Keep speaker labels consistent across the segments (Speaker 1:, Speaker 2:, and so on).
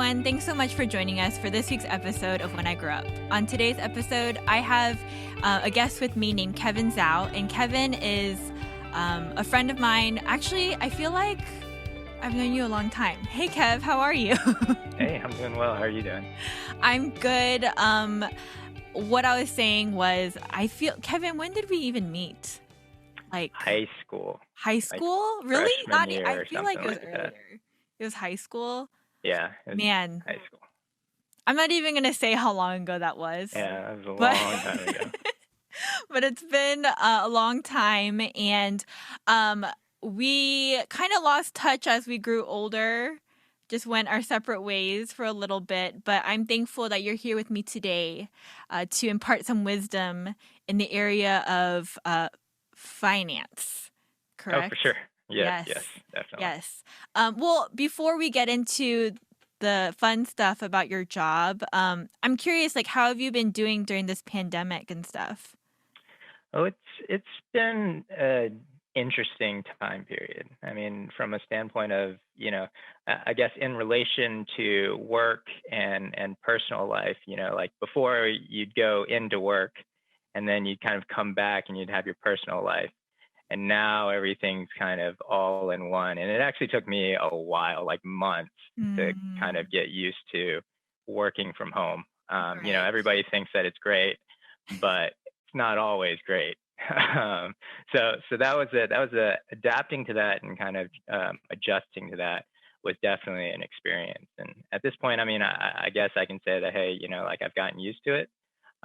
Speaker 1: everyone. Thanks so much for joining us for this week's episode of When I Grow Up. On today's episode, I have a guest with me named Kevin Zhou, and Kevin is a friend of mine. Actually, I feel like I've known you a long time. Hey, Kev, how are you?
Speaker 2: Hey, I'm doing well. How are you doing?
Speaker 1: I'm good. What I was saying was, Kevin, when did we even meet? Like
Speaker 2: high school.
Speaker 1: High school? Really?
Speaker 2: Freshman year
Speaker 1: I
Speaker 2: or
Speaker 1: feel like it was
Speaker 2: something like
Speaker 1: earlier.
Speaker 2: that.
Speaker 1: It was high school.
Speaker 2: Yeah, it was
Speaker 1: Man,
Speaker 2: high school.
Speaker 1: I'm not even going to say how long ago that was.
Speaker 2: Yeah, it was a long time ago.
Speaker 1: But it's been a long time, and we kind of lost touch as we grew older, just went our separate ways for a little bit. But I'm thankful that you're here with me today to impart some wisdom in the area of finance, correct?
Speaker 2: Oh, for sure. Yes, definitely.
Speaker 1: Yes. Well, before we get into the fun stuff about your job, I'm curious, like, how have you been doing during this pandemic and stuff?
Speaker 2: Oh, it's been an interesting time period. I mean, from a standpoint of, I guess in relation to work and personal life, like before you'd go into work and then you'd kind of come back and you'd have your personal life. And now everything's kind of all in one. And it actually took me a while, like months, to kind of get used to working from home.
Speaker 1: Right.
Speaker 2: Everybody thinks that it's great, but it's not always great. So that was it. That was adapting to that and kind of adjusting to that was definitely an experience. And at this point, I mean, I guess I can say that, hey, like I've gotten used to it.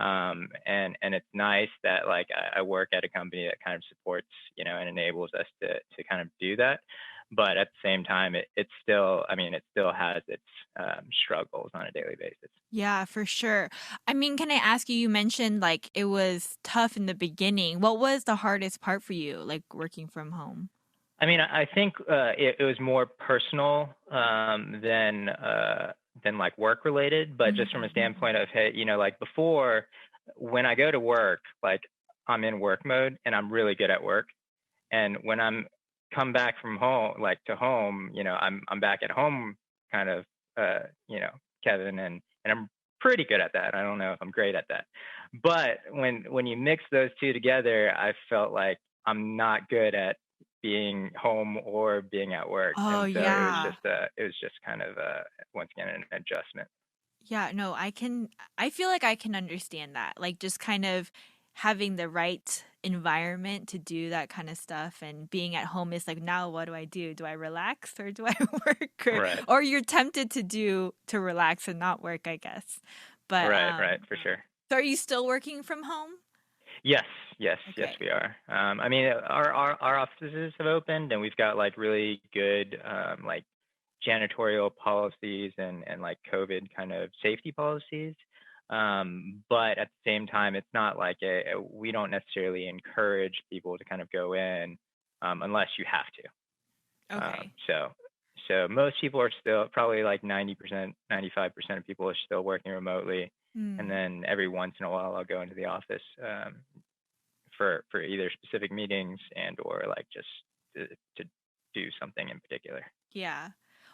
Speaker 2: And it's nice that like I work at a company that kind of supports, and enables us to kind of do that. But at the same time, it still has its struggles on a daily basis.
Speaker 1: Yeah, for sure. I mean, can I ask you, you mentioned like it was tough in the beginning. What was the hardest part for you, like working from home?
Speaker 2: I mean, I think it was more personal than like work related, but just from a standpoint of, hey, like before, when I go to work, like I'm in work mode and I'm really good at work. And when I'm come back from home, like to home, I'm back at home kind of, Kevin, and I'm pretty good at that. I don't know if I'm great at that, but when you mix those two together, I felt like I'm not good at being home or being at work.
Speaker 1: Oh,
Speaker 2: And so
Speaker 1: yeah.
Speaker 2: it was just kind of once again an adjustment.
Speaker 1: Yeah, no, I feel like I can understand that. Like just kind of having the right environment to do that kind of stuff, and being at home is like, now what do I do? Do I relax or do I work?
Speaker 2: Right.
Speaker 1: Or you're tempted to relax and not work, I guess. But
Speaker 2: Right, for sure.
Speaker 1: So are you still working from home?
Speaker 2: Yes,
Speaker 1: Okay.
Speaker 2: we are. I mean, our offices have opened, and we've got like really good like janitorial policies and like COVID kind of safety policies. But at the same time, it's not like we don't necessarily encourage people to kind of go in unless you have to.
Speaker 1: Okay.
Speaker 2: So most people are still probably like 90%, 95% of people are still working remotely. And then every once in a while, I'll go into the office for either specific meetings and or like just to do something in particular.
Speaker 1: Yeah.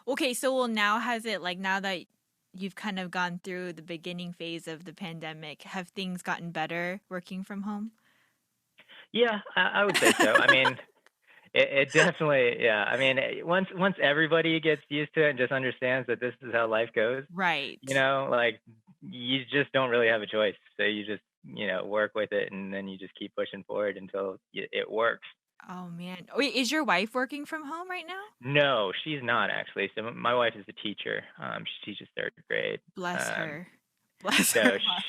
Speaker 1: Okay, so well, now that you've kind of gone through the beginning phase of the pandemic, have things gotten better working from home?
Speaker 2: Yeah, I would say so. I mean, it definitely, yeah. I mean, once everybody gets used to it and just understands that this is how life goes,
Speaker 1: Right.
Speaker 2: like you just don't really have a choice. So you just, work with it, and then you just keep pushing forward until it works.
Speaker 1: Oh man. Wait, is your wife working from home right now?
Speaker 2: No, she's not actually. So my wife is a teacher. She teaches third grade.
Speaker 1: Bless her. Bless
Speaker 2: So
Speaker 1: her heart.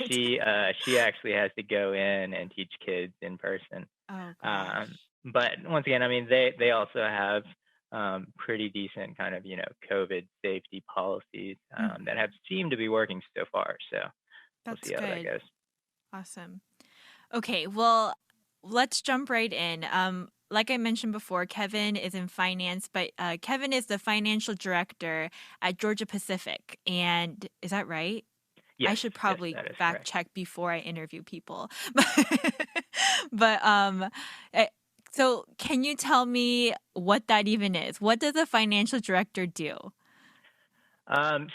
Speaker 2: she actually has to go in and teach kids in person.
Speaker 1: Oh gosh.
Speaker 2: But once again, I mean, they also have pretty decent kind of, COVID safety policies that have seemed to be working so far. So we'll
Speaker 1: That's
Speaker 2: see how that
Speaker 1: good.
Speaker 2: goes.
Speaker 1: Awesome. Okay, well, let's jump right in. Like I mentioned before, Kevin is in finance, but Kevin is the financial director at Georgia Pacific. And is that right?
Speaker 2: Yes,
Speaker 1: I should probably
Speaker 2: that is
Speaker 1: fact
Speaker 2: correct.
Speaker 1: check before I interview people. But so can you tell me what that even is? What does a financial director do?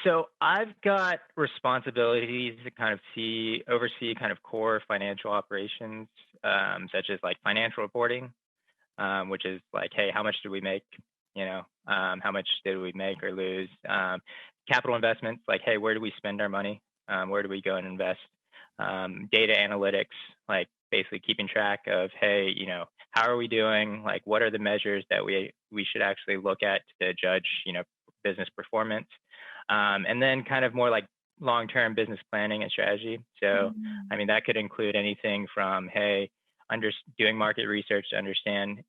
Speaker 2: So I've got responsibilities to kind of oversee kind of core financial operations, such as like financial reporting, which is like, hey, how much did we make? How much did we make or lose? Capital investments, like, hey, where do we spend our money? Where do we go and invest? Data analytics, like basically keeping track of, hey, how are we doing? Like, what are the measures that we should actually look at to judge, business performance? And then kind of more like long-term business planning and strategy. So, I
Speaker 1: Mm.
Speaker 2: mean, that could include anything from, hey, doing market research to understand,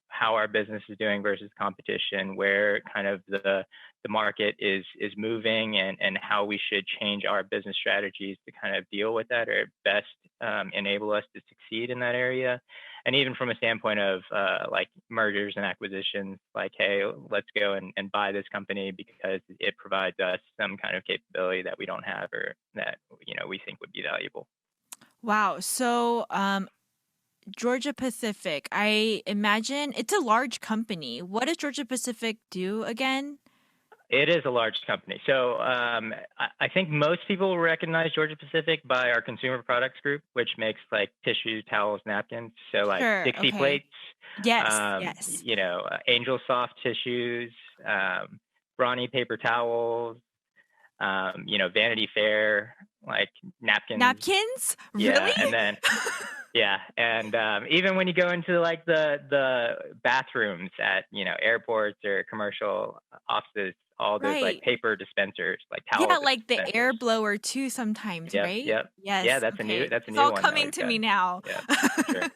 Speaker 2: how our business is doing versus competition, where kind of the market is moving, and how we should change our business strategies to kind of deal with that or best enable us to succeed in that area. And even from a standpoint of like mergers and acquisitions, like, hey, let's go and buy this company because it provides us some kind of capability that we don't have or that we think would be valuable.
Speaker 1: Wow. So, Georgia Pacific, I imagine it's a large company. What does Georgia Pacific do again?
Speaker 2: It is a large company. So I think most people recognize Georgia Pacific by our consumer products group, which makes like tissues, towels, napkins. So like
Speaker 1: Sure.
Speaker 2: Dixie
Speaker 1: Okay.
Speaker 2: plates,
Speaker 1: Yes. Yes.
Speaker 2: Angel Soft tissues, um, Brawny paper towels, Vanity Fair, like napkins.
Speaker 1: Napkins? Really?
Speaker 2: Yeah. And then yeah, and even when you go into like the bathrooms at airports or commercial offices, all those like
Speaker 1: Right.
Speaker 2: paper dispensers, like towel
Speaker 1: Yeah, like the air
Speaker 2: dispensers.
Speaker 1: blower too sometimes,
Speaker 2: Yep,
Speaker 1: right?
Speaker 2: yep, yeah.
Speaker 1: Yes. Okay.
Speaker 2: That's a
Speaker 1: It's
Speaker 2: new
Speaker 1: all
Speaker 2: one that
Speaker 1: coming
Speaker 2: we've
Speaker 1: to me
Speaker 2: done.
Speaker 1: now.
Speaker 2: Yeah, for sure.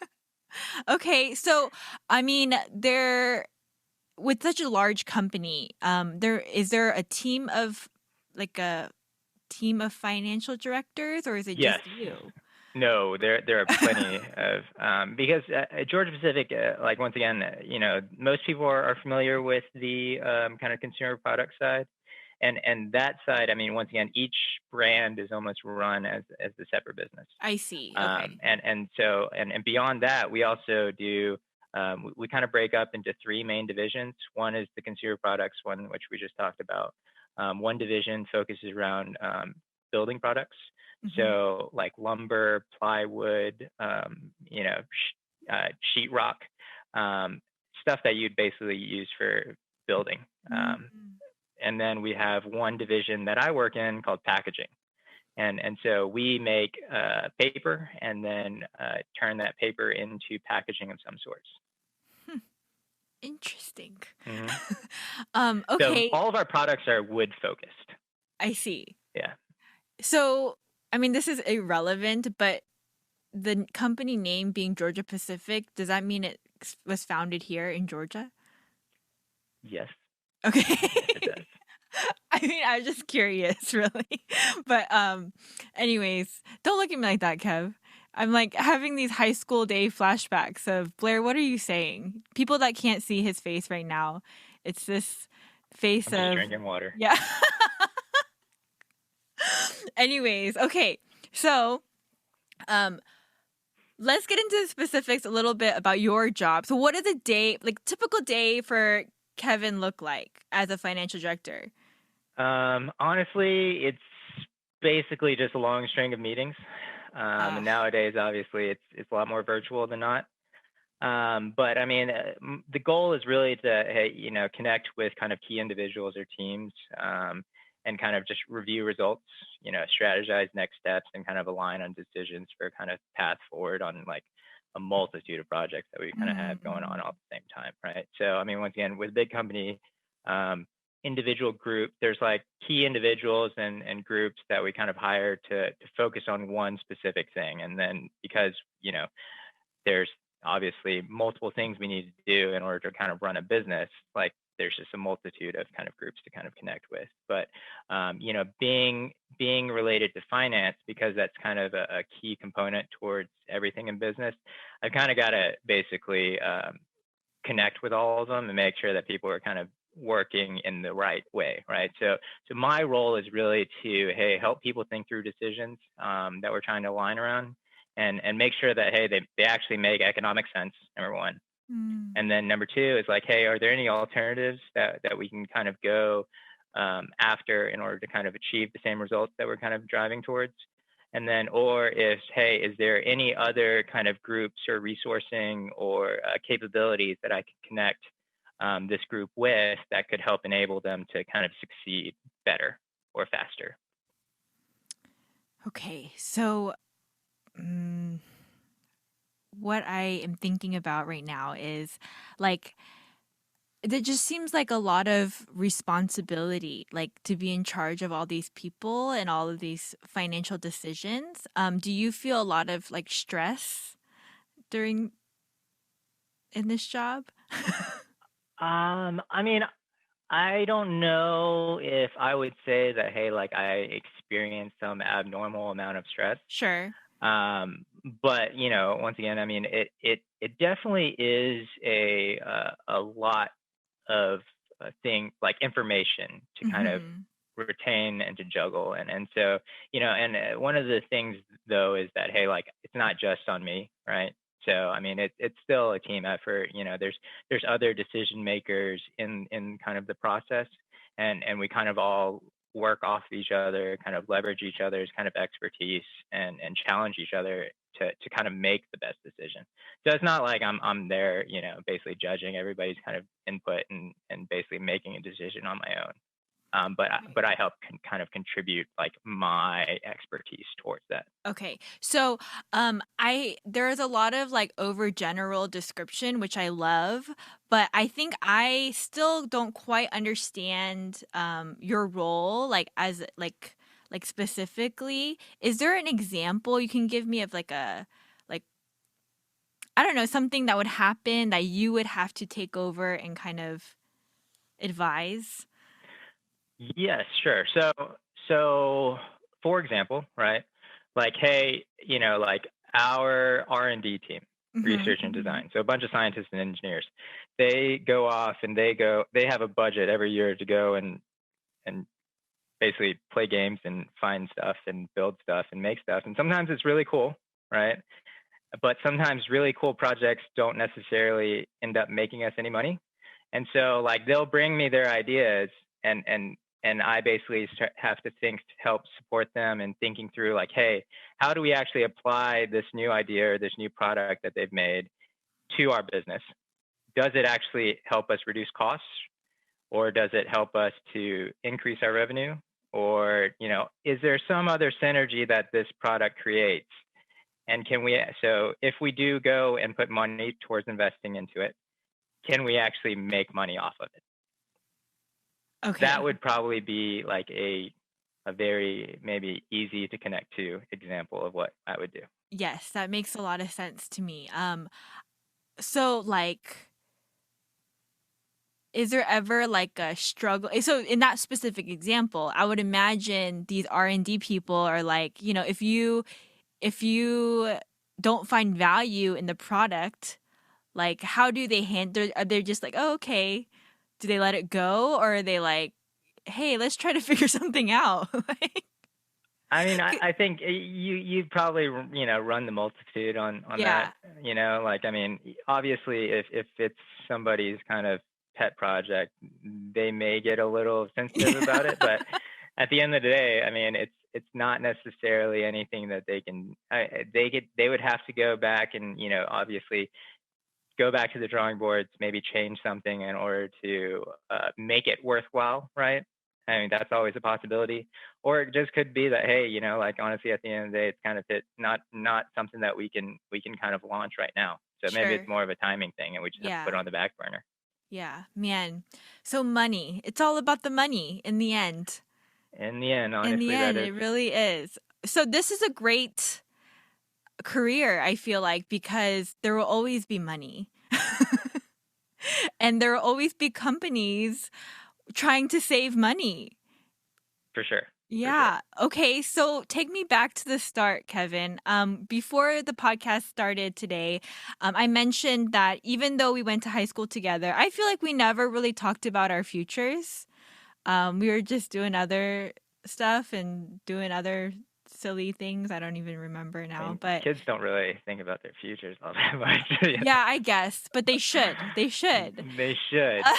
Speaker 1: Okay. So, I mean, there with such a large company, there a team of like a team of financial directors, or is it
Speaker 2: Yes.
Speaker 1: just you?
Speaker 2: No, there are plenty of because at Georgia Pacific, like once again, most people are familiar with the kind of consumer product side, and that side. I mean, once again, each brand is almost run as a separate business.
Speaker 1: I see. Okay.
Speaker 2: And beyond that, we also do we kind of break up into three main divisions. One is the consumer products one, which we just talked about. One division focuses around building products,
Speaker 1: Hmm.
Speaker 2: so like lumber, plywood, sheetrock, um, stuff that you'd basically use for building. Um,
Speaker 1: Mm.
Speaker 2: and then we have one division that I work in called packaging. And so we make paper and then turn that paper into packaging of some sorts.
Speaker 1: Hmm. Interesting.
Speaker 2: Hmm. So
Speaker 1: Okay,
Speaker 2: all of our products are wood focused.
Speaker 1: I see.
Speaker 2: Yeah.
Speaker 1: So, I mean, this is irrelevant, but the company name being Georgia Pacific, does that mean it was founded here in Georgia?
Speaker 2: Yes. Yes, it
Speaker 1: Okay.
Speaker 2: does.
Speaker 1: I mean, I was just curious, really. But anyways, don't look at me like that, Kev. I'm like having these high school day flashbacks of Blair, what are you saying? People that can't see his face right now, it's this face
Speaker 2: I'm just
Speaker 1: of
Speaker 2: drinking water.
Speaker 1: yeah. Anyways, okay. So, um let's get into the specifics a little bit about your job. So what does a day, like typical day for Kevin look like as a financial director?
Speaker 2: Honestly, it's basically just a long string of meetings.
Speaker 1: Uh,
Speaker 2: And nowadays, obviously, it's a lot more virtual than not. But I mean, the goal is really to, hey, connect with kind of key individuals or teams, and kind of just review results, strategize next steps, and kind of align on decisions for kind of path forward on like a multitude of projects that we kind of have going on
Speaker 1: mm,
Speaker 2: all at the same time, right? So I mean, once again, with a big company, um, individual group, there's like key individuals and groups that we kind of hire to focus on one specific thing, and then because there's obviously multiple things we need to do in order to kind of run a business. Like there's just a multitude of kind of groups to kind of connect with. But being related to finance, because that's kind of a key component towards everything in business, I've kind of got to basically connect with all of them and make sure that people are kind of working in the right way, right? So my role is really to, hey, help people think through decisions that we're trying to align around, and make sure that, hey, they actually make economic sense, number one.
Speaker 1: mm,
Speaker 2: And then number two is like, hey, are there any alternatives that we can kind of go after in order to kind of achieve the same results that we're kind of driving towards. And then, or if, hey, is there any other kind of groups or resourcing or capabilities that I could connect this group with that could help enable them to kind of succeed better or faster?
Speaker 1: Okay, so what I am thinking about right now is like it just seems like a lot of responsibility, like to be in charge of all these people and all of these financial decisions. Do you feel a lot of like stress during in this job?
Speaker 2: I mean, I don't know if I would say that, hey, like I experienced some abnormal amount of stress.
Speaker 1: Sure.
Speaker 2: Um, but once again, I mean, it definitely is a lot of things like information to kind of
Speaker 1: Mhm.
Speaker 2: retain and to juggle, and so and one of the things though is that, hey, like it's not just on me, right? So I mean, it's still a team effort. There's other decision makers in kind of the process, and we kind of all work off each other, kind of leverage each other's kind of expertise, and challenge each other to kind of make the best decision. So it's not like I'm there, basically judging everybody's kind of input and basically making a decision on my own. But I help kind of contribute like my expertise towards that.
Speaker 1: Okay. So, I there's a lot of like overgeneral description, which I love, but I think I still don't quite understand your role like as like specifically. Is there an example you can give me of like a like I don't know, something that would happen that you would have to take over and kind of advise?
Speaker 2: Yes, sure. So for example, right? Like, hey, like our R&D team,
Speaker 1: Mhm.
Speaker 2: research and design. So a bunch of scientists and engineers, they go off and they have a budget every year to go and basically play games and find stuff and build stuff and make stuff. And sometimes it's really cool, right? But sometimes really cool projects don't necessarily end up making us any money. And so like they'll bring me their ideas and I basically have to think to help support them in thinking through like, hey, how do we actually apply this new idea or this new product that they've made to our business? Does it actually help us reduce costs, or does it help us to increase our revenue? Or, is there some other synergy that this product creates? And so if we do go and put money towards investing into it, can we actually make money off of it? That
Speaker 1: Okay.
Speaker 2: would probably be like a very maybe easy to connect to example of what I would do.
Speaker 1: Yes, that makes a lot of sense to me. So like is there ever like a struggle? So in that specific example, I would imagine these R&D people are like, if you don't find value in the product, like how do they handle are they just like, "Oh, okay." Do they let it go or are they like, "Hey, let's try to figure something out." Like
Speaker 2: I mean, I think you probably run the multitude on that.
Speaker 1: yeah.
Speaker 2: Like I mean, obviously, if it's somebody's kind of pet project, they may get a little sensitive about it. But at the end of the day, I mean, it's not necessarily anything that they can. They would have to go back and obviously go back to the drawing boards, maybe change something in order to make it worthwhile, right? I mean, that's always a possibility. Or it just could be that, hey, like honestly, at the end of the day, it's kind of not something that we can kind of launch right now. So maybe it's
Speaker 1: Sure.
Speaker 2: more of a timing thing, and we just have to put it
Speaker 1: Yeah.
Speaker 2: on the back burner.
Speaker 1: Yeah, man. So money. It's all about the money in the end.
Speaker 2: In the end,
Speaker 1: In the
Speaker 2: honestly, that
Speaker 1: end,
Speaker 2: is
Speaker 1: it really is. So this is a great career, I feel like, because there will always be money. And there will always be companies trying to save money.
Speaker 2: for sure, for sure.
Speaker 1: Yeah. Okay. So take me back to the start, Kevin. Before the podcast started today, I mentioned that even though we went to high school together, I feel like we never really talked about our futures. We were just doing other stuff and doing other silly things. I don't even remember
Speaker 2: I
Speaker 1: now,
Speaker 2: mean,
Speaker 1: but
Speaker 2: kids don't really think about their futures all that much. You
Speaker 1: yeah, I guess, but they should. They should.
Speaker 2: They should,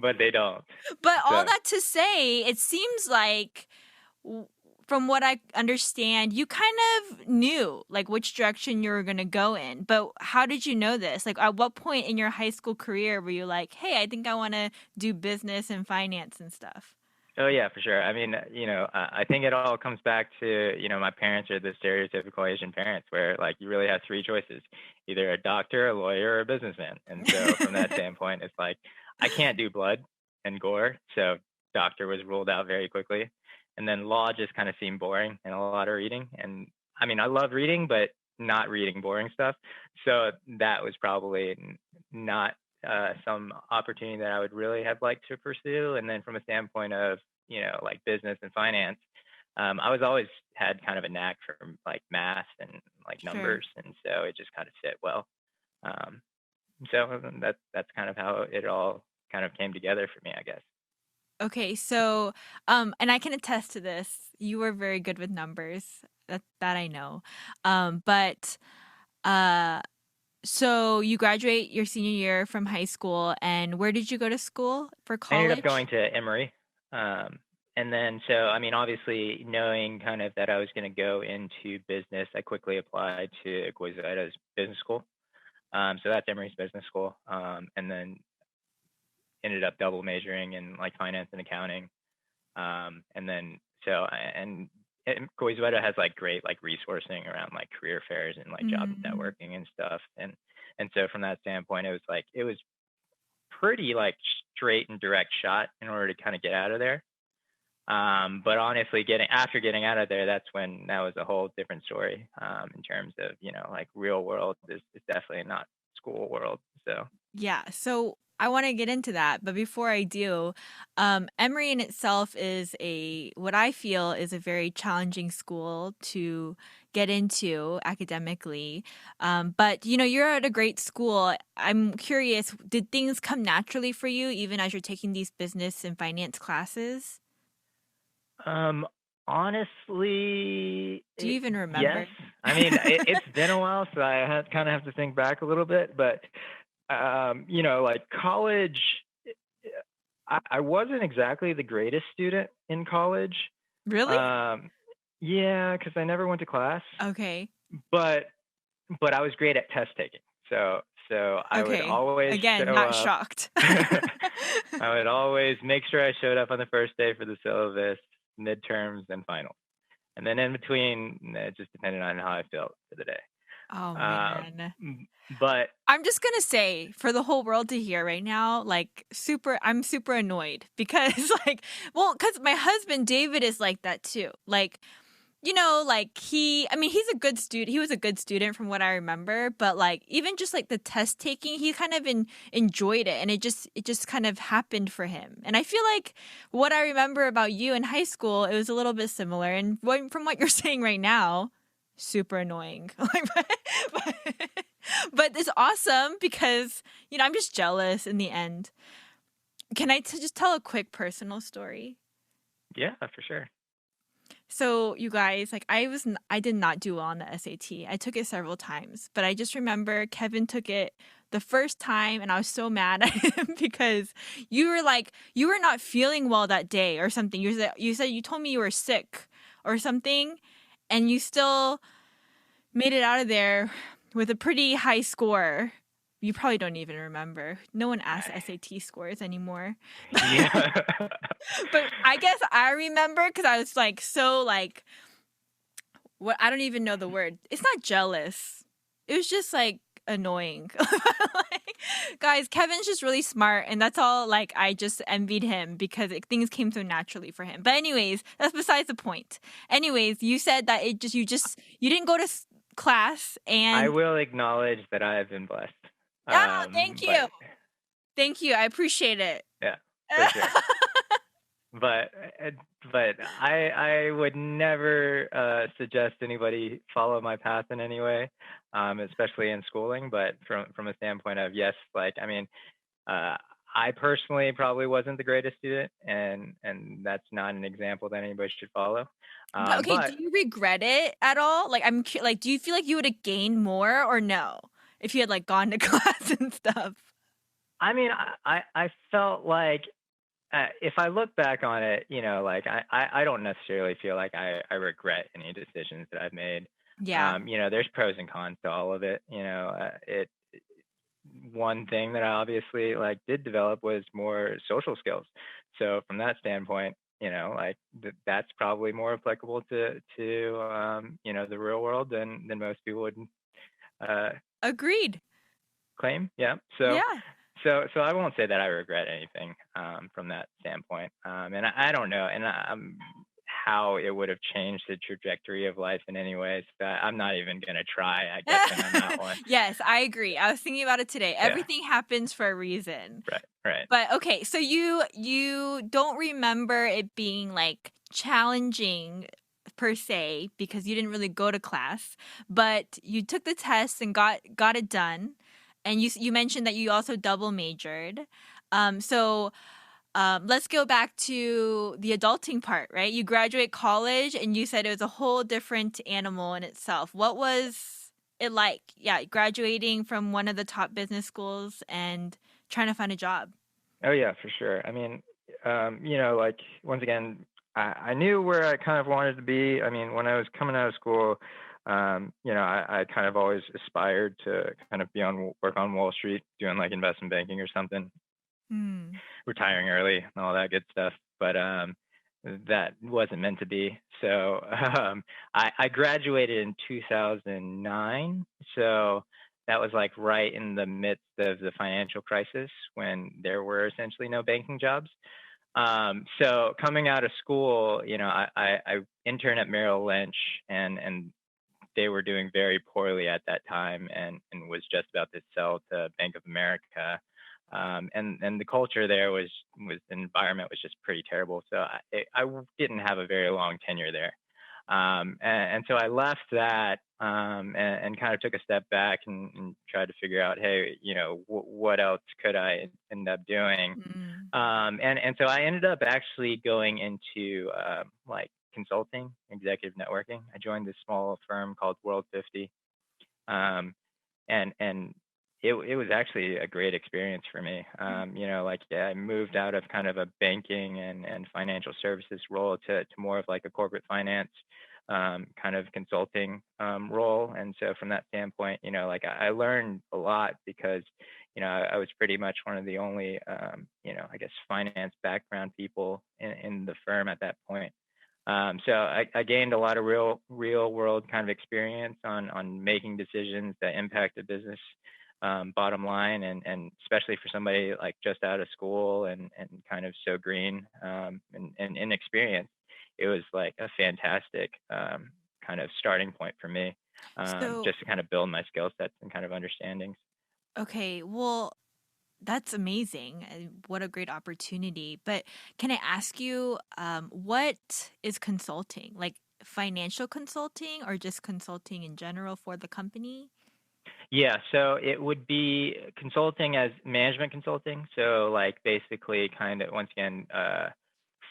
Speaker 2: but they don't.
Speaker 1: But all
Speaker 2: So,
Speaker 1: that to say, it seems like w- from what I understand, you kind of knew like which direction you were going to go in. But how did you know this? Like at what point in your high school career were you like, "Hey, I think I want to do business and finance and stuff?"
Speaker 2: oh yeah, for sure. I mean, I think it all comes back to, my parents are the stereotypical Asian parents where like you really have three choices, either a doctor, a lawyer, or a businessman. And so from that standpoint, it's like I can't do blood and gore, so doctor was ruled out very quickly. And then law just kind of seemed boring and a lot of reading. And I mean, I love reading, but not reading boring stuff. So that was probably not some opportunity that I would really have liked to pursue. And then from a standpoint of, like business and finance, I was always had kind of a knack for like math and like
Speaker 1: Sure.
Speaker 2: numbers. And so it just kind of fit well. Um, so that's kind of how it all kind of came together for me, I guess.
Speaker 1: Okay, so and I can attest to this. You were very good with numbers. That I know. But uh so you graduate your senior year from high school, and where did you go to school for
Speaker 2: I ended up going
Speaker 1: college?
Speaker 2: to Emory. Um, and then, so, I mean, obviously, knowing kind of that I was going to go into business, I quickly applied to Guizhou's business school. So that's Emory's business school. And then ended up double majoring in like finance and accounting. And then, and Koizueta has like great like resourcing around like career fairs and like job
Speaker 1: Mm,
Speaker 2: networking and stuff. And so from that standpoint, it was pretty like straight and direct shot in order to kind of get out of there. But honestly, getting out of there, that's when that was a whole different story. In terms of like real world is definitely not school world. So
Speaker 1: yeah, so I want to get into that, but before I do, Emory in itself is a what I feel is a very challenging school to get into academically. But you're at a great school. I'm curious, did things come naturally for you even as you're taking these business and finance classes?
Speaker 2: um, honestly,
Speaker 1: Do you even
Speaker 2: yes.
Speaker 1: remember?
Speaker 2: I mean, it's been a while, so kind of have to think back a little bit. But like college, I wasn't exactly the greatest student in college.
Speaker 1: Really?
Speaker 2: Um, yeah, because I never went to class,
Speaker 1: Okay.
Speaker 2: but I was great at test taking. So I would
Speaker 1: Okay.
Speaker 2: always
Speaker 1: Again,
Speaker 2: show
Speaker 1: not
Speaker 2: up.
Speaker 1: shocked.
Speaker 2: I would always make sure I showed up on the first day for the syllabus, midterms, and finals. And then in between, it just depended on how I felt for the day.
Speaker 1: Oh
Speaker 2: Um,
Speaker 1: man.
Speaker 2: but
Speaker 1: I'm just gonna say for the whole world to hear right now, like I'm super annoyed because because my husband David is like that too. Like, like I mean, he's a good student. He was a good student from what I remember, but like even just like the test taking, he kind of enjoyed it, and it just kind of happened for him. And I feel like what I remember about you in high school, it was a little bit similar. And from what you're saying right now, super annoying. Like, but it's awesome because I'm just jealous in the end. Can I just tell a quick personal story?
Speaker 2: yeah, for sure.
Speaker 1: So you guys, like I did not do well on the SAT. I took it several times, but I just remember Kevin took it the first time and I was so mad at him because you were not feeling well that day or something. You said you told me you were sick or something, and you still made it out of there with a pretty high score. You probably don't even remember. No one asks SAT scores anymore.
Speaker 2: Yeah.
Speaker 1: But I guess I remember because I was like so like what I don't even know the word. It's not jealous. It was just like annoying. Like, guys, Kevin's just really smart, and that's all. Like I just envied him because things came so naturally for him. But anyways, that's besides the point. Anyways, you said that you didn't go to class,
Speaker 2: I
Speaker 1: and
Speaker 2: will acknowledge that I have been blessed.
Speaker 1: oh, thank
Speaker 2: But
Speaker 1: you, thank you. I appreciate it.
Speaker 2: yeah, for sure. But uh, but I would never suggest anybody follow my path in any way, especially in schooling. But from a standpoint of yes, like I mean, uh, I personally probably wasn't the greatest student, and that's not an example that anybody should follow.
Speaker 1: But okay, do
Speaker 2: But
Speaker 1: you regret it at all? Like, like, do you feel like you would have gained more or no if you had like gone to class and stuff?
Speaker 2: I mean, I felt like if I look back on it, like I don't necessarily feel like I regret any decisions that I've made.
Speaker 1: Yeah,
Speaker 2: There's pros and cons to all of it. It one thing that I obviously like did develop was more social skills. So from that standpoint, like that's probably more applicable to the real world than most people would uh,
Speaker 1: agreed.
Speaker 2: claim. Yeah. So
Speaker 1: Yeah.
Speaker 2: so I won't say that I regret anything from that standpoint. And I don't know, and how it would have changed the trajectory of life in any way. So I'm not even gonna try, I guess, on that one.
Speaker 1: Yes, I agree. I was thinking about it today.
Speaker 2: Yeah.
Speaker 1: Everything happens for a reason.
Speaker 2: Right. Right.
Speaker 1: But okay, so you don't remember it being like challenging per se because you didn't really go to class, but you took the test and got it done. And you mentioned that you also double majored. So let's go back to the adulting part, right? You graduate college and you said it was a whole different animal in itself. What was it like? Yeah, graduating from one of the top business schools and trying to find a job.
Speaker 2: Oh yeah, for sure. I mean, like once again, I knew where I kind of wanted to be. I mean, when I was coming out of school, I kind of always aspired to kind of work on Wall Street, doing like investment banking or something,
Speaker 1: Hmm.
Speaker 2: retiring early and all that good stuff. But that wasn't meant to be. So I graduated in 2009. So that was like right in the midst of the financial crisis when there were essentially no banking jobs. So coming out of school, I interned at Merrill Lynch, and they were doing very poorly at that time, and was just about to sell to Bank of America. And the culture there was the environment was just pretty terrible. So I didn't have a very long tenure there. And so I left that, and kind of took a step back and tried to figure out, hey, what else could I end up doing?
Speaker 1: Mm.
Speaker 2: And so I ended up actually going into like consulting, executive networking. I joined this small firm called World 50, um, and it was actually a great experience for me. Like yeah, I moved out of kind of a banking and financial services role to more of like a corporate finance kind of consulting role. And so from that standpoint, like I learned a lot because I was pretty much one of the only I guess finance background people in the firm at that point. So I gained a lot of real world kind of experience on making decisions that impact the business bottom line, and especially for somebody like just out of school and kind of so green and inexperienced, it was like a fantastic kind of starting point for me,
Speaker 1: So,
Speaker 2: just to kind of build my skill sets and kind of understandings.
Speaker 1: okay, well, that's amazing. What a great opportunity. But can I ask you, what is consulting? Like financial consulting or just consulting in general for the company?
Speaker 2: Yeah, so it would be consulting as management consulting. So like basically kind of once again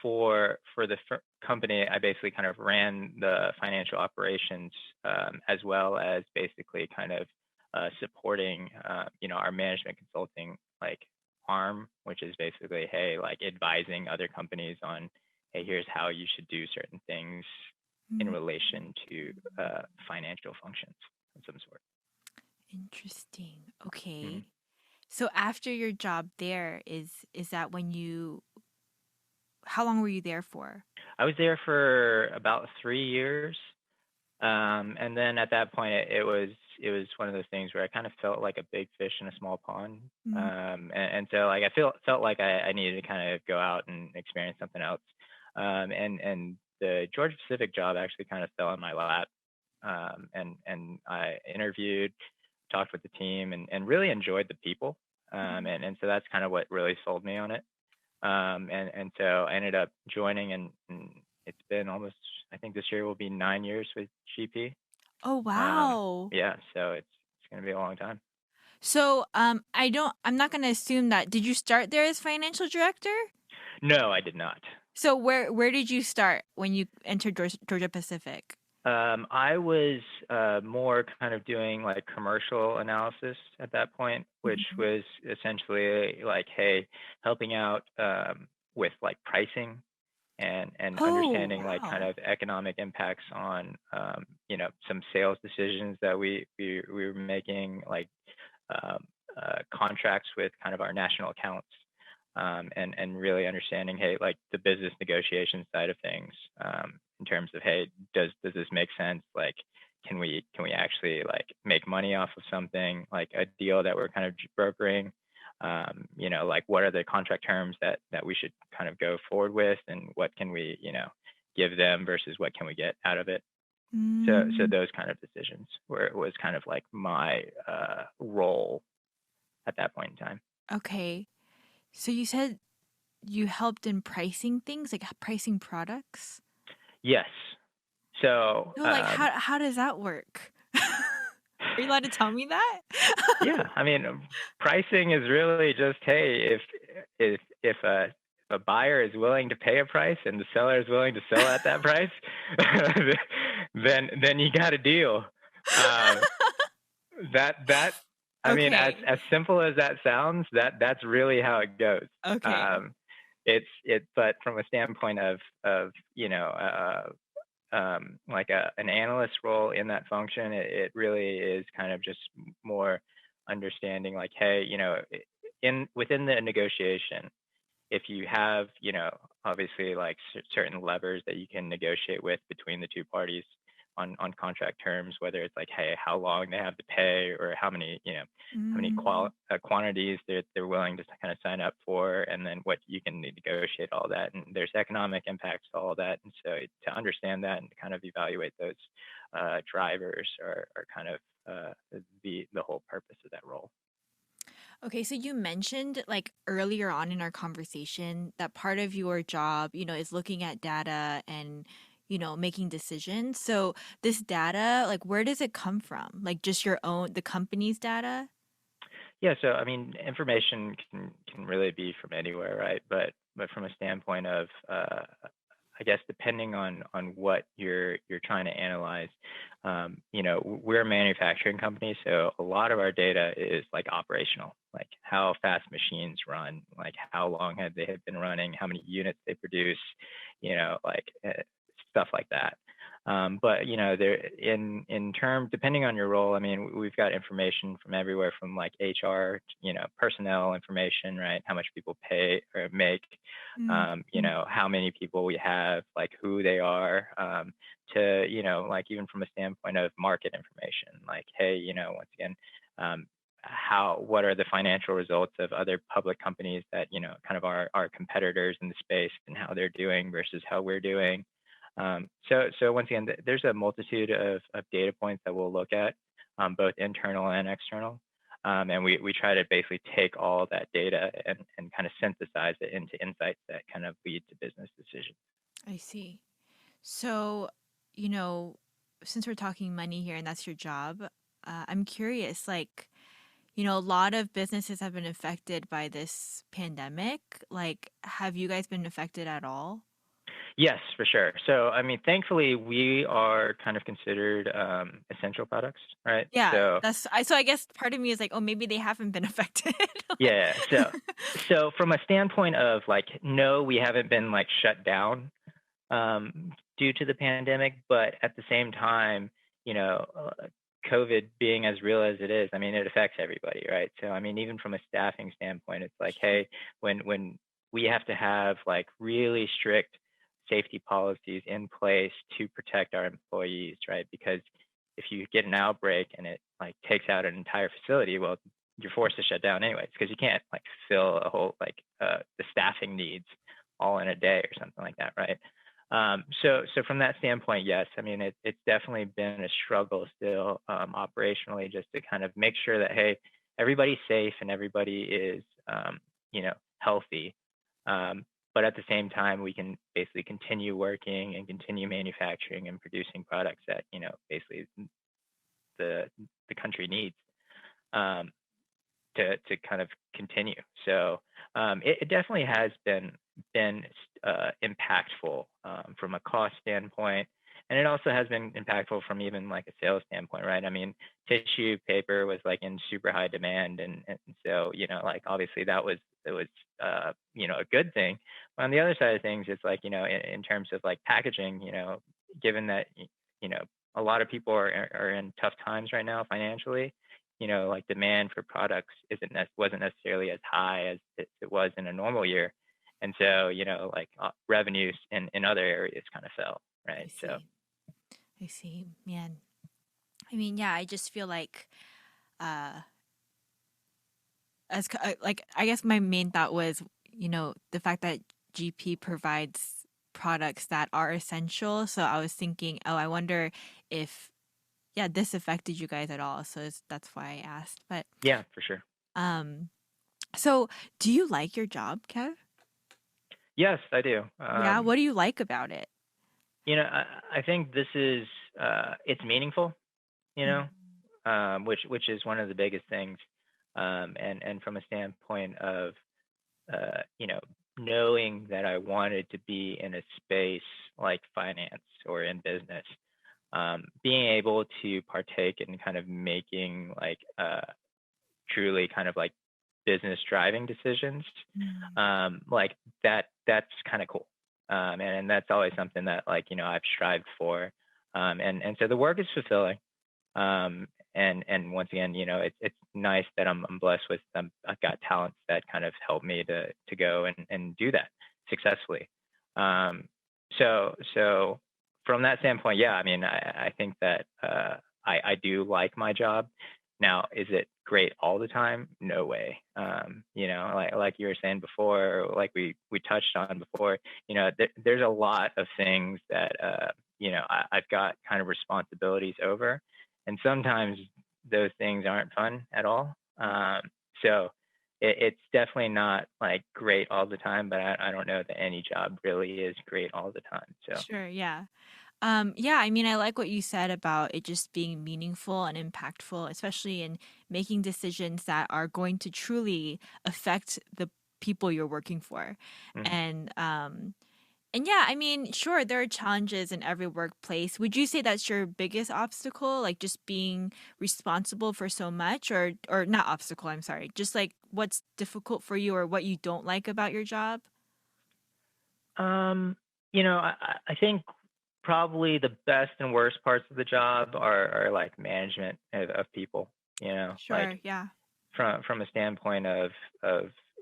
Speaker 2: for the company, I basically kind of ran the financial operations as well as basically kind of supporting our management consulting like arm, which is basically hey like advising other companies on hey here's how you should do certain things in
Speaker 1: Mm,
Speaker 2: relation to financial functions of some sort.
Speaker 1: interesting.
Speaker 2: Mhm.
Speaker 1: Okay. So after your job there, is that when you how long were you there for?
Speaker 2: I was there for about 3 years, and then at that point, it was one of those things where I kind of felt like a big fish in a small pond,
Speaker 1: Mm.
Speaker 2: and so like I felt like I needed to kind of go out and experience something else, and the Georgia Pacific job actually kind of fell in my lap, and I interviewed, talked with the team, and really enjoyed the people, and so that's kind of what really sold me on it. And so I ended up joining, and it's been almost, I think this year will be 9 years with GP.
Speaker 1: Oh, wow.
Speaker 2: Yeah, so it's going to be a long time.
Speaker 1: So, I'm not gonna assume that. Did you start there as financial director?
Speaker 2: No, I did not.
Speaker 1: So where did you start when you entered Georgia Pacific?
Speaker 2: I was more kind of doing like commercial analysis at that point, which
Speaker 1: Mhm.
Speaker 2: was essentially like, hey, helping out with like pricing and
Speaker 1: Oh,
Speaker 2: understanding like kind
Speaker 1: wow.
Speaker 2: of economic impacts on some sales decisions that we were making, like um, contracts with kind of our national accounts, and really understanding, hey, like the business negotiation side of things, in terms of, hey, does this make sense? Like, can we actually like make money off of something like a deal that we're kind of brokering? Like what are the contract terms that we should kind of go forward with, and what can we, give them versus what can we get out of it? So
Speaker 1: Mm,
Speaker 2: those kind of decisions where it was kind of like my role at that point in time.
Speaker 1: okay. So you said you helped in pricing things, like pricing products?
Speaker 2: Yes. So
Speaker 1: No, like how does that work? Are you allowed to tell me that?
Speaker 2: yeah, I mean, pricing is really just, hey, if a buyer is willing to pay a price and the seller is willing to sell at that price, then you got a deal. Uh, that I mean,
Speaker 1: Okay.
Speaker 2: as simple as that sounds, that's really how it goes.
Speaker 1: Okay.
Speaker 2: Um, but from a standpoint of like an analyst role in that function, it really is kind of just more understanding, like, hey, in within the negotiation, if you have, obviously like certain levers that you can negotiate with between the two parties on contract terms, whether it's like, hey, how long they have to pay, or how many
Speaker 1: Mm,
Speaker 2: quantities they're willing to kind of sign up for, and then what you can negotiate all that. And there's economic impacts to all that. And so to understand that and to kind of evaluate those drivers are kind of the whole purpose of that role.
Speaker 1: okay, so you mentioned like earlier on in our conversation that part of your job, is looking at data and, making decisions. So this data, like where does it come from? Like just the company's data?
Speaker 2: Yeah, so I mean, information can really be from anywhere, right? But from a standpoint of, I guess depending on what you're trying to analyze, we're a manufacturing company, so a lot of our data is like operational, like how fast machines run, like how long have they have been running, how many units they produce, like stuff like that. But there in term, depending on your role, I mean, we've got information from everywhere from like HR, personnel information, right? How much people pay or make,
Speaker 1: Mm,
Speaker 2: how many people we have, like who they are, to, like even from a standpoint of market information, like, hey, once again, um, what are the financial results of other public companies that, kind of our competitors in the space, and how they're doing versus how we're doing. So once again, there's a multitude of data points that we'll look at, both internal and external. And we try to basically take all that data and kind of synthesize it into insights that kind of lead to business decisions.
Speaker 1: I see. So, you know, since we're talking money here and that's your job, I'm curious, like, a lot of businesses have been affected by this pandemic. Like, have you guys been affected at all?
Speaker 2: Yes, for sure. So, I mean, thankfully, we are kind of considered essential products, right?
Speaker 1: Yeah,
Speaker 2: So,
Speaker 1: so I guess part of me is like, oh, maybe they haven't been affected. Like,
Speaker 2: yeah. So from a standpoint of like, no, we haven't been like shut down due to the pandemic, but at the same time, you know, uh, COVID being as real as it is, I mean, it affects everybody, right? So, I mean, even from a staffing standpoint, it's like, hey, when we have to have like really strict safety policies in place to protect our employees, right? Because if you get an outbreak and it like takes out an entire facility, well, you're forced to shut down anyways, because you can't like fill a whole like the staffing needs all in a day or something like that, right? So from that standpoint, yes, I mean it's definitely been a struggle still, operationally, just to kind of make sure that, hey, everybody's safe and everybody is healthy, but at the same time we can basically continue working and continue manufacturing and producing products that basically the country needs. Um, to kind of continue. So it definitely has been impactful from a cost standpoint, and it also has been impactful from even like a sales standpoint, right? I mean, tissue paper was like in super high demand, and so like obviously that was it was a good thing. But on the other side of things, it's like in terms of like packaging, given that you know a lot of people are in tough times right now financially, like demand for products wasn't necessarily as high as it was in a normal year. And so, like revenues in other areas kind of fell,
Speaker 1: I
Speaker 2: right? So,
Speaker 1: see. I see. Man. I mean, yeah, I just feel uh like I guess my main thought was, the fact that GP provides products that are essential. So I was thinking, oh, I wonder if yeah, this affected you guys at all. So that's why I asked. But
Speaker 2: yeah, for sure.
Speaker 1: um so do you like your job, Kev?
Speaker 2: Yes, I do.
Speaker 1: Yeah, what do you like about it?
Speaker 2: I think this is it's meaningful, you know,
Speaker 1: Mm.
Speaker 2: which is one of the biggest things. And from a standpoint of you know, knowing that I wanted to be in a space like finance or in business, being able to partake in kind of making like truly kind of like business driving decisions,
Speaker 1: Mm.
Speaker 2: like that's kind of cool. And that's always something that like, I've strived for. And so the work is fulfilling. And once again, it's nice that I'm blessed with I've got talents that kind of help me to go and do that successfully. Um, so from that standpoint, yeah, I mean, I think that I do like my job. Now, is it great all the time? No way. Like you were saying before, or like we touched on before, there's a lot of things that I've got kind of responsibilities over, and sometimes those things aren't fun at all. So it's definitely not like great all the time, but I don't know that any job really is great all the time. So
Speaker 1: Sure, yeah. Yeah, I mean, I like what you said about it just being meaningful and impactful, especially in making decisions that are going to truly affect the people you're working for.
Speaker 2: mhm.
Speaker 1: And and yeah, I mean, sure, there are challenges in every workplace. Would you say that's your biggest obstacle, like just being responsible for so much, or not obstacle, I'm sorry, just like what's difficult for you or what you don't like about your job?
Speaker 2: Um, I think probably the best and worst parts of the job are like management of people, like
Speaker 1: Sure, yeah.
Speaker 2: from a standpoint of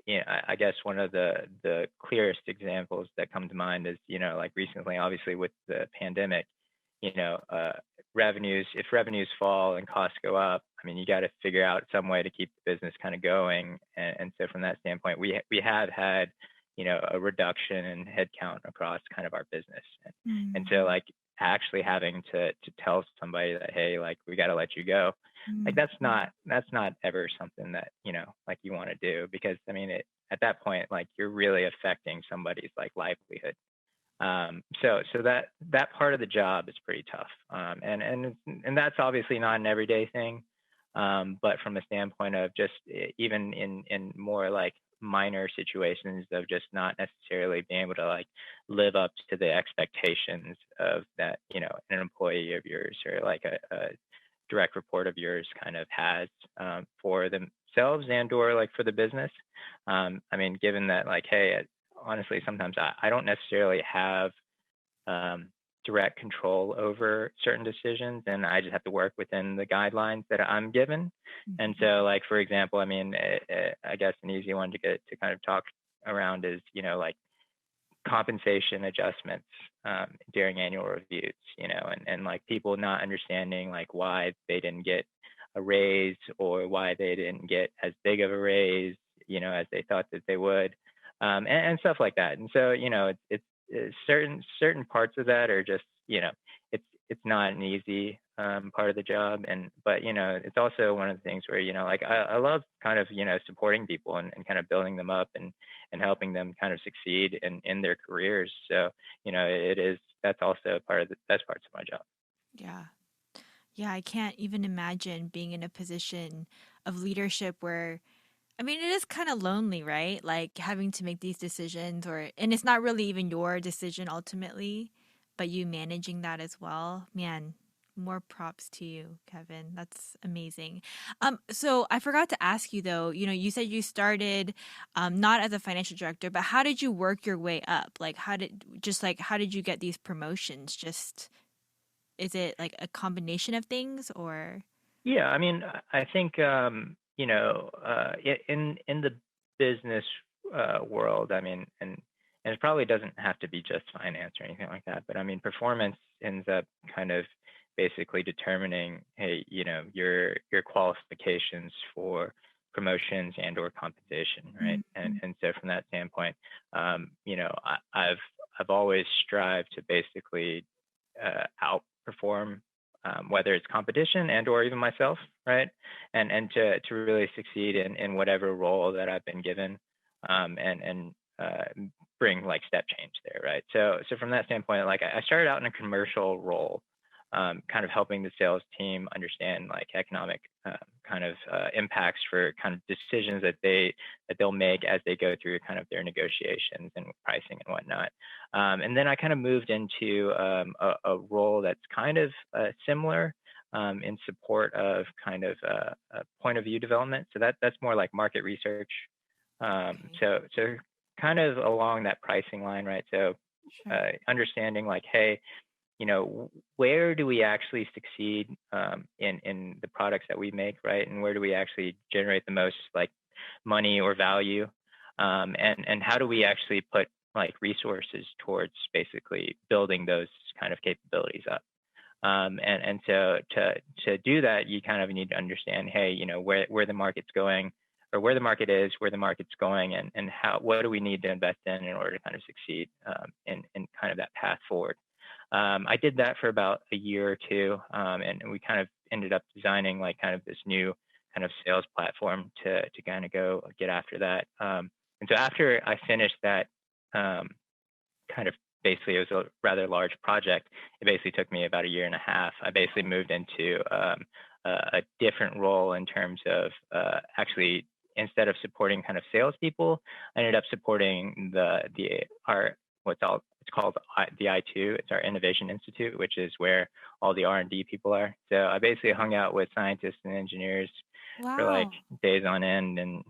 Speaker 2: I guess one of the clearest examples that come to mind is like recently, obviously with the pandemic, you know uh revenues if revenues fall and costs go up, I mean, you got to figure out some way to keep the business kind of going. And so from that standpoint, we have had a reduction in headcount across kind of our business. And so
Speaker 1: Mm,
Speaker 2: like actually having to tell somebody that, hey, like we got to let you go, like
Speaker 1: mm,
Speaker 2: that's not ever something that like you want to do, because I mean at that point like you're really affecting somebody's like livelihood. So that part of the job is pretty tough. And that's obviously not an everyday thing. But from a standpoint of just even in more like minor situations of just not necessarily being able to like live up to the expectations of that, an employee of yours or like a direct report of yours kind of has, for themselves and or like for the business. I mean, given that like, hey, honestly, sometimes I don't necessarily have um, direct control over certain decisions, and I just have to work within the guidelines that I'm given. And
Speaker 1: mhm.
Speaker 2: so, like for example, I mean, I guess an easy one to get to kind of talk around is like compensation adjustments during annual reviews, and like people not understanding like why they didn't get a raise or why they didn't get as big of a raise, as they thought that they would, and stuff like that. And so, it's certain parts of that are just, it's not an easy part of the job. And but it's also one of the things where like I love kind of supporting people and kind of building them up and helping them kind of succeed in their careers. So, that's also part of the best parts of my job.
Speaker 1: Yeah. Yeah, I can't even imagine being in a position of leadership where I mean, it is kind of lonely, right? Like having to make these decisions, and it's not really even your decision ultimately, but you managing that as well. Man, more props to you, Kevin. That's amazing. So I forgot to ask you though, you said you started not as a financial director, but how did you work your way up? Like how did you get these promotions? Just is it like a combination of things or
Speaker 2: Yeah, I mean, I think in the business world, I mean, and it probably doesn't have to be just finance or anything like that, but I mean, performance ends up kind of basically determining, hey, your qualifications for promotions and or compensation, right?
Speaker 1: Mhm.
Speaker 2: And so from that standpoint, I've always strived to basically outperform, whether it's competition and or even myself, right? And to really succeed in whatever role that I've been given, and bring like step change there, right? So from that standpoint, like I started out in a commercial role, kind of helping the sales team understand like economic kind of impacts for kind of decisions that they'll make as they go through kind of their negotiations and pricing and whatnot. And then I kind of moved into a role that's kind of similar, in support of kind of point of view development. So that's more like market research.
Speaker 1: Okay,
Speaker 2: So kind of along that pricing line, right? So
Speaker 1: sure.
Speaker 2: understanding like, hey, where do we actually succeed, in the products that we make, right? And where do we actually generate the most like money or value? And how do we actually put like resources towards basically building those kind of capabilities up? And so to do that, you kind of need to understand, hey, where the market's going, or where the market is, where the market's going, and what do we need to invest in order to kind of succeed, in kind of that path forward. I did that for about a year or two, and we kind of ended up designing like kind of this new kind of sales platform to kind of go get after that. And so after I finished that, um, kind of basically it was a rather large project. It basically took me about a year and a half. I basically moved into a different role in terms of actually, instead of supporting kind of salespeople, I ended up supporting our it's called the I2. It's our Innovation Institute, which is where all the R&D people are. So I basically hung out with scientists and engineers for like
Speaker 1: Wow.
Speaker 2: days on end, and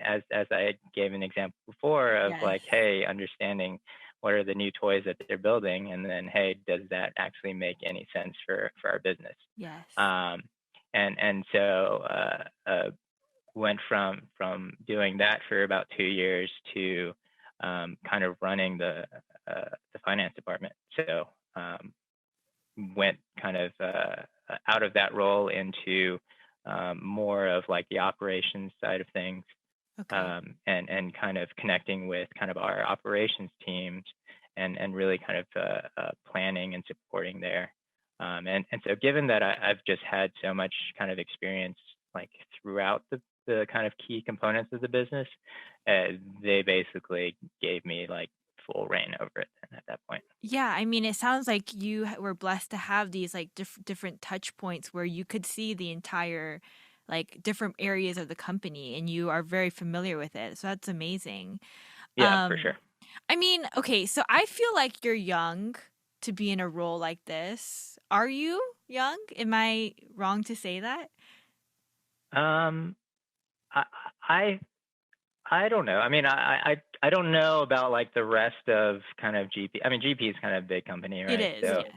Speaker 2: as I gave an example before of
Speaker 1: Yes.
Speaker 2: like, hey, understanding what are the new toys that they're building, and then hey, does that actually make any sense for our business?
Speaker 1: Yes.
Speaker 2: um, and so went from doing that for about 2 years to kind of running the finance department. So um, went kind of out of that role into more of like the operations side of things,
Speaker 1: Okay.
Speaker 2: and kind of connecting with kind of our operations teams, and really kind of planning and supporting there. And so given that I've just had so much kind of experience like throughout the kind of key components of the business, uh, they basically gave me like full reign over it at that point.
Speaker 1: Yeah, I mean, it sounds like you were blessed to have these like different touch points where you could see the entire like different areas of the company and you are very familiar with it. So that's amazing.
Speaker 2: Yeah, for
Speaker 1: Um
Speaker 2: sure.
Speaker 1: I mean, okay, so I feel like you're young to be in a role like this. Are you young? Am I wrong to say that?
Speaker 2: Um, I I I don't know. I mean, I don't know about like the rest of kind of GP. I mean, GP is kind of a big company,
Speaker 1: It
Speaker 2: right?
Speaker 1: is,
Speaker 2: So
Speaker 1: yes.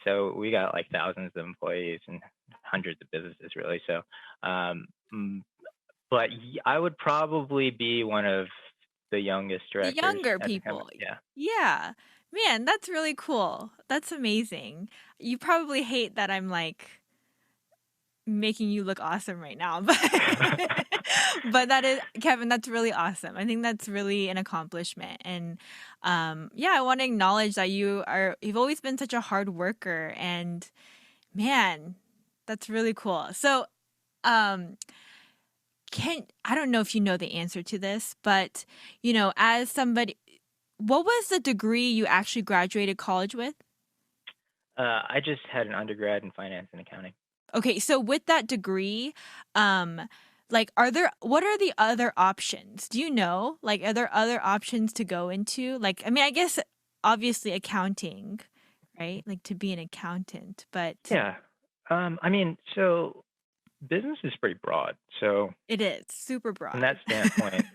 Speaker 2: so we got like thousands of employees and hundreds of businesses, really. So, um, mm, but I would probably be one of the youngest
Speaker 1: The
Speaker 2: directors
Speaker 1: younger
Speaker 2: at the company.
Speaker 1: people.
Speaker 2: Yeah.
Speaker 1: Yeah. Man, that's really cool. That's amazing. You probably hate that I'm like making you look awesome right now, but but that is Kevin, that's really awesome. I think that's really an accomplishment. And yeah, I want to acknowledge that you've always been such a hard worker and man, that's really cool. So, um can I don't know if you know the answer to this, but as somebody what was the degree you actually graduated college with?
Speaker 2: I just had an undergrad in finance and accounting.
Speaker 1: Okay, so with that degree, um, like, what are the other options? Do you know? Like, are there other options to go into? Like, I mean, I guess obviously accounting, right? Like to be an accountant, but
Speaker 2: Yeah. I mean, so business is pretty broad. So
Speaker 1: it is super
Speaker 2: from that
Speaker 1: broad.
Speaker 2: standpoint,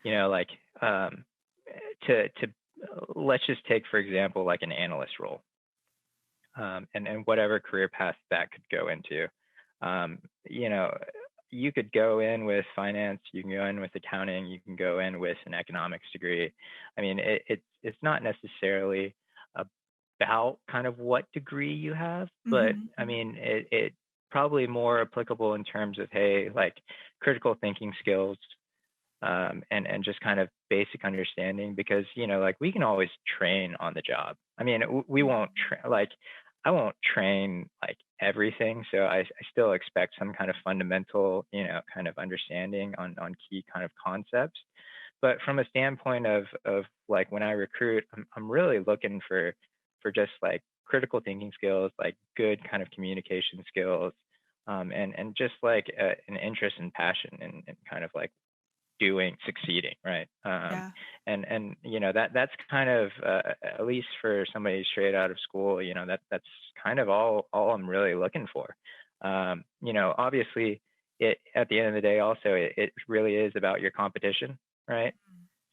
Speaker 2: like um, to let's just take for example like an analyst role, and whatever career path that could go into. Um, you know, you could go in with finance, you can go in with accounting, you can go in with an economics degree. I mean, it's not necessarily about kind of what degree you have, but
Speaker 1: Mhm.
Speaker 2: I mean, it probably more applicable in terms of, hey, like critical thinking skills, and just kind of basic understanding, because like we can always train on the job. I mean, we won't like I won't train like everything, so I still expect some kind of fundamental kind of understanding on key kind of concepts. But from a standpoint of like when I recruit, I'm really looking for just like critical thinking skills, like good kind of communication skills, and just like an interest and passion in kind of like succeeding, right?
Speaker 1: Yeah.
Speaker 2: And that's kind of at least for somebody straight out of school, that's kind of all I'm really looking for. Obviously, it at the end of the day, also it really is about your competition, right?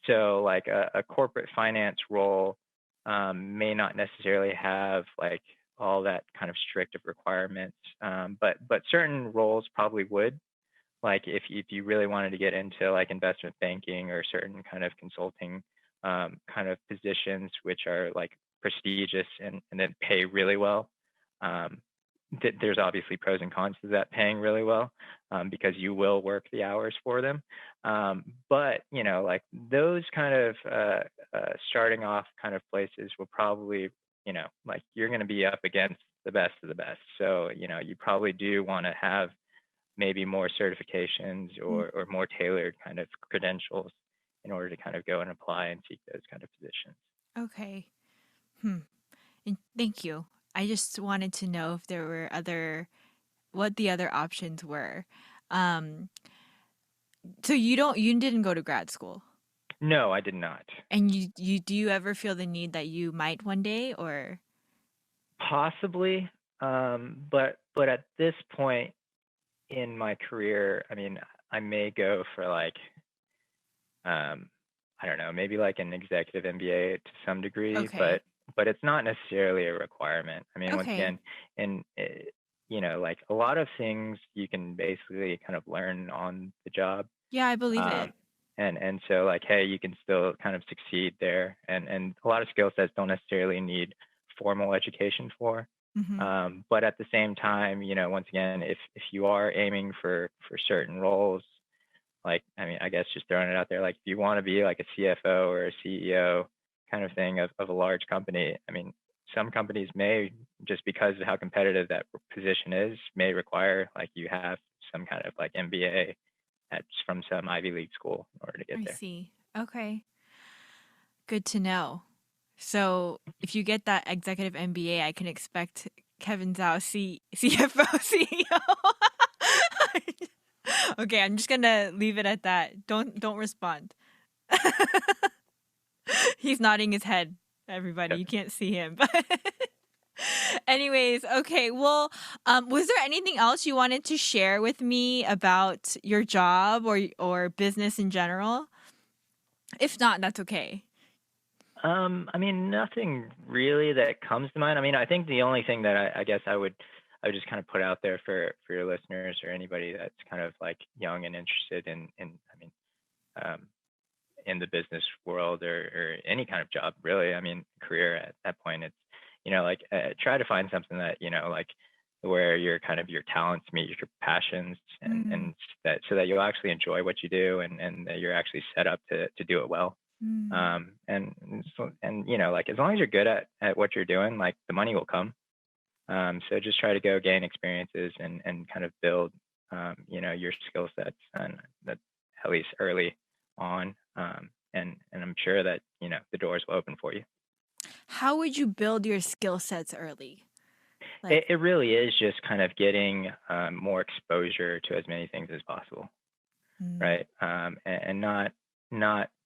Speaker 2: So like a corporate finance role may not necessarily have like all that kind of strict of requirements, but certain roles probably would, like if you really wanted to get into like investment banking or certain kind of consulting kind of positions which are like prestigious and then pay really well. um, there's obviously pros and cons to that paying really well, because you will work the hours for them. But like those kind of starting off kind of places will probably, like you're going to be up against the best of the best, so you probably do want to have maybe more certifications
Speaker 1: Mm.
Speaker 2: or more tailored kind of credentials in order to kind of go and apply and seek those kind of positions.
Speaker 1: Okay. Hmm. And thank you. I just wanted to know if there were what the other options were. Um, so you didn't go to grad school,
Speaker 2: No, I did not.
Speaker 1: and you do you ever feel the need that you might one day, or
Speaker 2: Possibly, but at this point in my career, I mean, I may go for like um, I don't know, maybe like an executive MBA to some degree,
Speaker 1: okay,
Speaker 2: but it's not necessarily a requirement. I mean, once
Speaker 1: okay,
Speaker 2: again, and like a lot of things you can basically kind of learn on the job.
Speaker 1: yeah, I believe
Speaker 2: um,
Speaker 1: it.
Speaker 2: and so like, hey, you can still kind of succeed there, and a lot of skill sets don't necessarily need formal education for.
Speaker 1: Hmm.
Speaker 2: But at the same time, once again, if you are aiming for certain roles, like, I mean, I guess just throwing it out there, like if you want to be like a CFO or a CEO kind of thing of a large company, I mean, some companies may, just because of how competitive that position is, may require like you have some kind of like MBA that's from some Ivy League school in order to get
Speaker 1: I
Speaker 2: there.
Speaker 1: see. Okay, good to know. So if you get that executive MBA, I can expect Kevin Zhou, CFO, CEO. Okay, I'm just gonna leave it at that. Don't respond. He's nodding his head. Everybody, you can't see him, but anyways, okay. Well, was there anything else you wanted to share with me about your job or business in general? If not, that's okay.
Speaker 2: I mean, nothing really that comes to mind. I mean, I think the only thing that I guess I would just kind of put out there for your listeners or anybody that's kind of like young and interested in I mean, um, in the business world or any kind of job, really. I mean, career at that point, it's like try to find something that like where your kind of your talents meet your passions,
Speaker 1: Mm,
Speaker 2: and that so that you'll actually enjoy what you do, and that you're actually set up to do it well.
Speaker 1: mm,
Speaker 2: And like as long as you're good at what you're doing, like the money will come. So just try to go gain experiences and kind of build your skill sets, and that at least early on. And I'm sure that the doors will open for you.
Speaker 1: how would you build your skill sets early? Like,
Speaker 2: It really is just kind of getting more exposure to as many things as possible.
Speaker 1: Mm.
Speaker 2: right? And not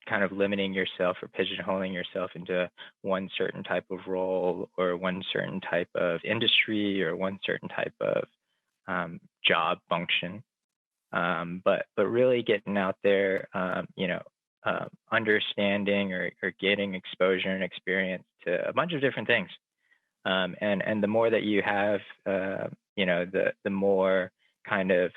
Speaker 2: kind of limiting yourself or pigeonholing yourself into one certain type of role or one certain type of industry or one certain type of job function. But really getting out there, understanding or getting exposure and experience to a bunch of different things. And the more that you have, the more kind of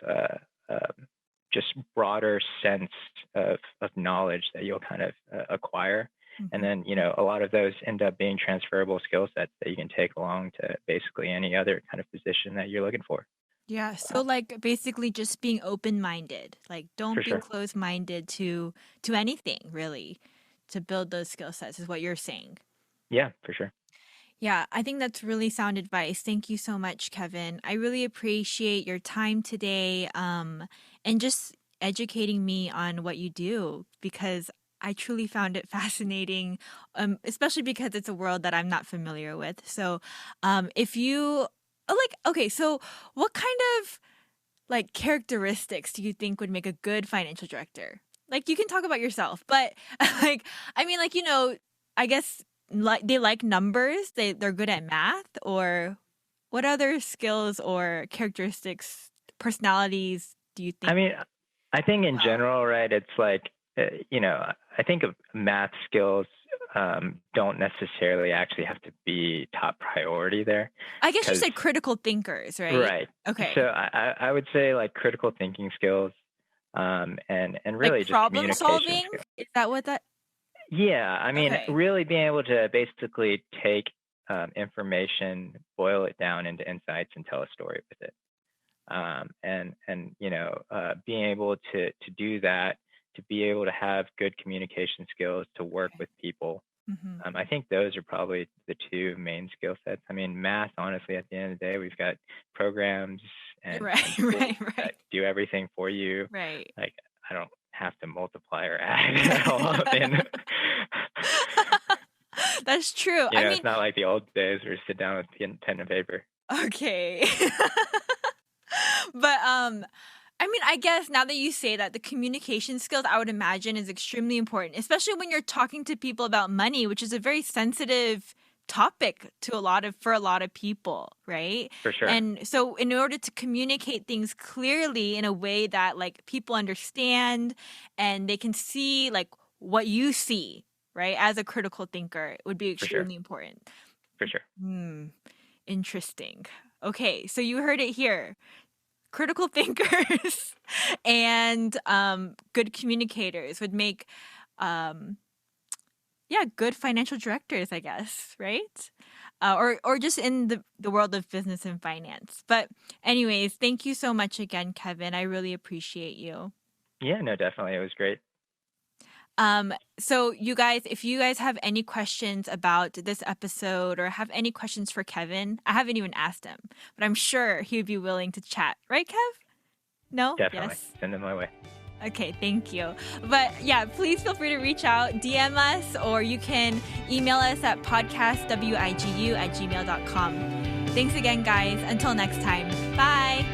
Speaker 2: just broader sense of knowledge that you'll kind of acquire. And
Speaker 1: Mhm.
Speaker 2: then, a lot of those end up being transferable skill sets that you can take along to basically any other kind of position that you're looking for.
Speaker 1: Yeah, so like basically just being open-minded. Like don't
Speaker 2: For
Speaker 1: be
Speaker 2: sure.
Speaker 1: closed-minded to anything really to build those skill sets is what you're saying.
Speaker 2: Yeah, for sure.
Speaker 1: Yeah, I think that's really sound advice. Thank you so much, Kevin. I really appreciate your time today, and just educating me on what you do because I truly found it fascinating, especially because it's a world that I'm not familiar with. So, if you okay, so what kind of like characteristics do you think would make a good financial director? Like you can talk about yourself, but like I mean like I guess like they like numbers, they're good at math or what other skills or characteristics, personalities do you
Speaker 2: I
Speaker 1: think
Speaker 2: mean, I think in
Speaker 1: well?
Speaker 2: general, right, it's like, I think of math skills don't necessarily actually have to be top priority there
Speaker 1: I guess you
Speaker 2: because,
Speaker 1: said critical thinkers, right?
Speaker 2: right. So
Speaker 1: Okay.
Speaker 2: I would say like critical thinking skills and
Speaker 1: Like
Speaker 2: really just
Speaker 1: problem
Speaker 2: communication
Speaker 1: solving?
Speaker 2: skills.
Speaker 1: Is that what that
Speaker 2: Yeah, I mean,
Speaker 1: Okay.
Speaker 2: really being able to basically take information, boil it down into insights, and tell a story with it. And being able to do that, to be able to have good communication skills, to work
Speaker 1: Okay.
Speaker 2: with people.
Speaker 1: Mhm.
Speaker 2: I think those are probably the two main skill sets. I mean, math, honestly, at the end of the day, we've got programs and
Speaker 1: Right,
Speaker 2: tools
Speaker 1: right,
Speaker 2: that
Speaker 1: right.
Speaker 2: do everything for you.
Speaker 1: Right.
Speaker 2: Like, I don't have to multiply or add at all. And,
Speaker 1: That's true. I mean,
Speaker 2: it's not like the old days where you sit down with pen and paper.
Speaker 1: okay. But I mean, I guess now that you say that, the communication skills I would imagine is extremely important, especially when you're talking to people about money, which is a very sensitive topic to a lot of people, right?
Speaker 2: For sure.
Speaker 1: And so in order to communicate things clearly in a way that like people understand and they can see like what you see, right? As a critical thinker, it would be
Speaker 2: For sure.
Speaker 1: extremely important.
Speaker 2: For sure.
Speaker 1: Hmm, interesting. Okay, so you heard it here. Critical thinkers and good communicators would make um, yeah, good financial directors, I guess, right? Or just in the world of business and finance. But anyways, thank you so much again, Kevin. I really appreciate you.
Speaker 2: Yeah, no, definitely. It was great.
Speaker 1: So you guys, if you guys have any questions about this episode or have any questions for Kevin, I haven't even asked him, but I'm sure he would be willing to chat. Right, Kev? No?
Speaker 2: Definitely.
Speaker 1: Yes?
Speaker 2: Send them my way.
Speaker 1: Okay, thank you. But yeah, please feel free to reach out, DM us, or you can email us at podcastwigu@gmail.com. Thanks again, guys. Until next time. Bye.